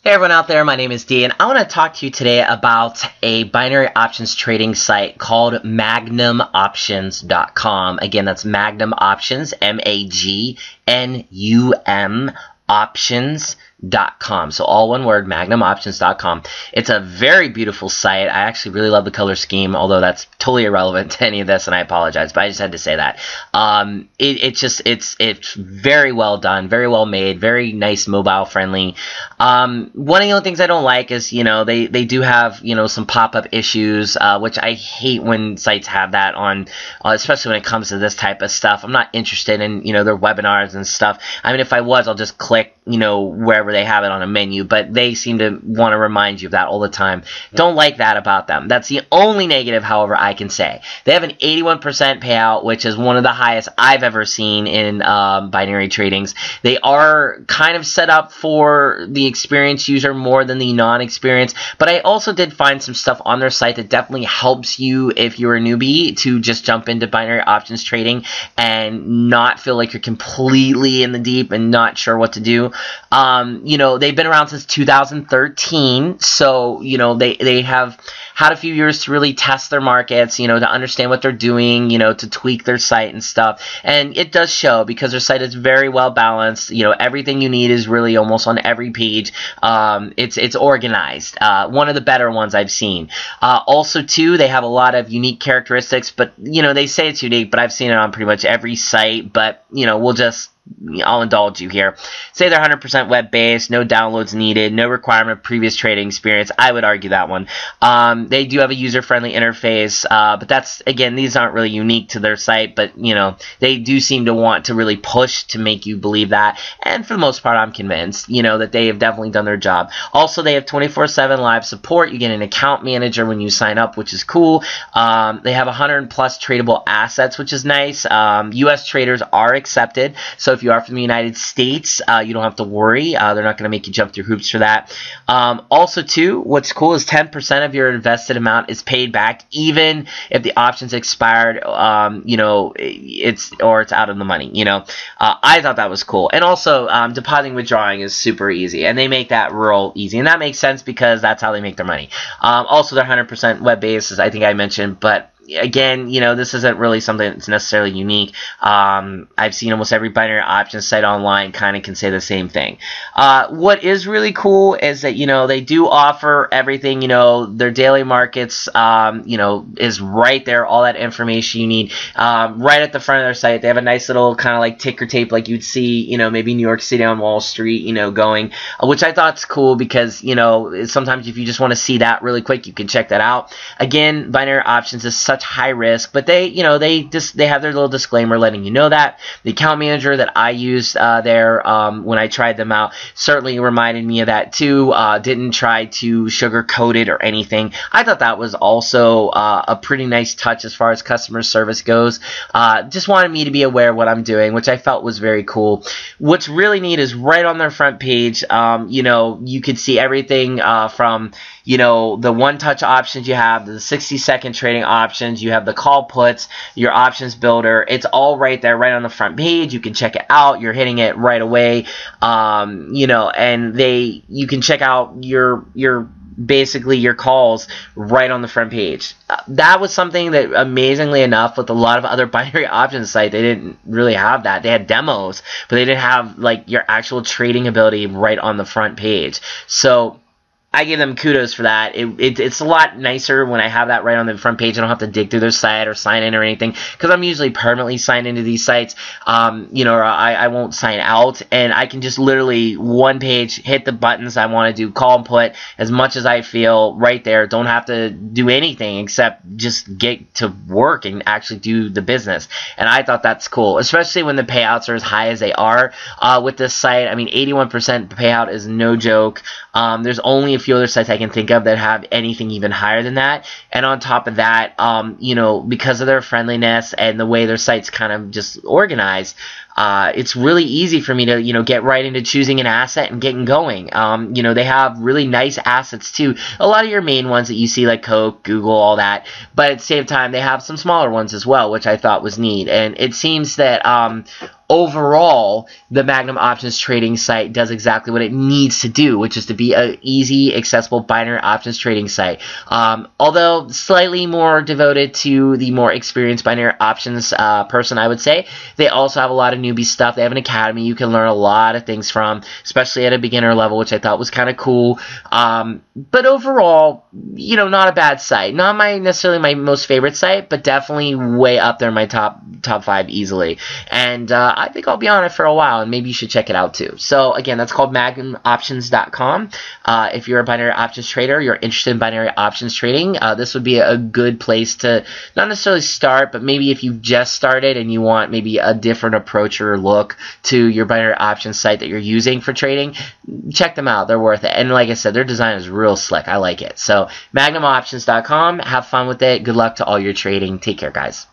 Hey everyone out there, my name is Dee, and I want to talk to you today about a binary options trading site called MagnumOptions.com. Again, that's Magnum Options, M-A-G-N-U-M options.com. So all one word, MagnumOptions.com. It's a very beautiful site. I actually really love the color scheme, although that's totally irrelevant to any of this, and I apologize, but I just had to say that. It's very well done, very well made, very nice, mobile friendly. One of the only things I don't like is, they do have, some pop-up issues, which I hate when sites have that on, especially when it comes to this type of stuff. I'm not interested in, their webinars and stuff. I mean, if I was, I'll just click, wherever they have it on a menu, but they seem to want to remind you of that all the time. Don't like that about them. That's the only negative, however, I can say. They have an 81% payout, which is one of the highest I've ever seen in binary tradings. They are kind of set up for the experienced user more than the non-experienced, but I also did find some stuff on their site that definitely helps you if you're a newbie to just jump into binary options trading and not feel like you're completely in the deep and not sure what to do. They've been around since 2013, so, they have had a few years to really test their markets, to understand what they're doing, to tweak their site and stuff. And it does show because their site is very well balanced. Everything you need is really almost on every page. It's organized. One of the better ones I've seen. Also, too, they have a lot of unique characteristics, but, they say it's unique, but I've seen it on pretty much every site, but, I'll indulge you here. Say they're 100% web-based, no downloads needed, no requirement of previous trading experience. I would argue that one. They do have a user-friendly interface, but that's, again, these aren't really unique to their site, but, they do seem to want to really push to make you believe that, and for the most part, I'm convinced, that they have definitely done their job. Also, they have 24/7 live support. You get an account manager when you sign up, which is cool. They have 100+ tradable assets, which is nice. U.S. traders are accepted, so if you are from the United States, you don't have to worry. They're not going to make you jump through hoops for that. Also, too, what's cool is 10% of your invested amount is paid back, even if the option's expired, it's out of the money. I thought that was cool. And also, depositing, withdrawing is super easy, and they make that real easy, and that makes sense because that's how they make their money. Also, they're 100% web-based, as I think I mentioned, but again, this isn't really something that's necessarily unique. I've seen almost every binary option site online kind of can say the same thing. What is really cool is that, they do offer everything, their daily markets, is right there, all that information you need, right at the front of their site. They have a nice little kind of like ticker tape like you'd see, maybe New York City on Wall Street, going, which I thought's cool because, sometimes if you just want to see that really quick, you can check that out. Again, binary options is such high risk, but they have their little disclaimer letting you know that. The account manager that I used there when I tried them out certainly reminded me of that too. Didn't try to sugarcoat it or anything. I thought that was also a pretty nice touch as far as customer service goes. Just wanted me to be aware of what I'm doing, which I felt was very cool. What's really neat is right on their front page, you could see everything from the one-touch options you have, the 60-second trading options, you have the call puts, your options builder. It's all right there, right on the front page. You can check it out. You're hitting it right away. And you can check out basically your calls right on the front page. That was something that, amazingly enough, with a lot of other binary options sites, they didn't really have that. They had demos, but they didn't have like your actual trading ability right on the front page. So I give them kudos for that. It's a lot nicer when I have that right on the front page. I don't have to dig through their site or sign in or anything, because I'm usually permanently signed into these sites, or I won't sign out, and I can just literally one page hit the buttons I want to do, call and put as much as I feel right there. Don't have to do anything except just get to work and actually do the business. And I thought that's cool, especially when the payouts are as high as they are with this site. I mean, 81% payout is no joke. There's only a few other sites I can think of that have anything even higher than that. And on top of that, because of their friendliness and the way their site's kind of just organized, it's really easy for me to, get right into choosing an asset and getting going. They have really nice assets too. A lot of your main ones that you see, like Coke, Google, all that. But at the same time, they have some smaller ones as well, which I thought was neat. And it seems that overall, the Magnum Options trading site does exactly what it needs to do, which is to be an easy, accessible binary options trading site. Although slightly more devoted to the more experienced binary options person, I would say. They also have a lot of newbie stuff. They have an academy you can learn a lot of things from, especially at a beginner level, which I thought was kind of cool. But overall, you know, not a bad site. Not necessarily my most favorite site, but definitely way up there in my top 5 easily. And I think I'll be on it for a while, and maybe you should check it out too. So again, that's called MagnumOptions.com. If you're a binary options trader, you're interested in binary options trading, this would be a good place to not necessarily start, but maybe if you've just started and you want maybe a different approach or look to your binary options site that you're using for trading, check them out. They're worth it. And like I said, their design is real slick. I like it. So MagnumOptions.com. Have fun with it. Good luck to all your trading. Take care, guys.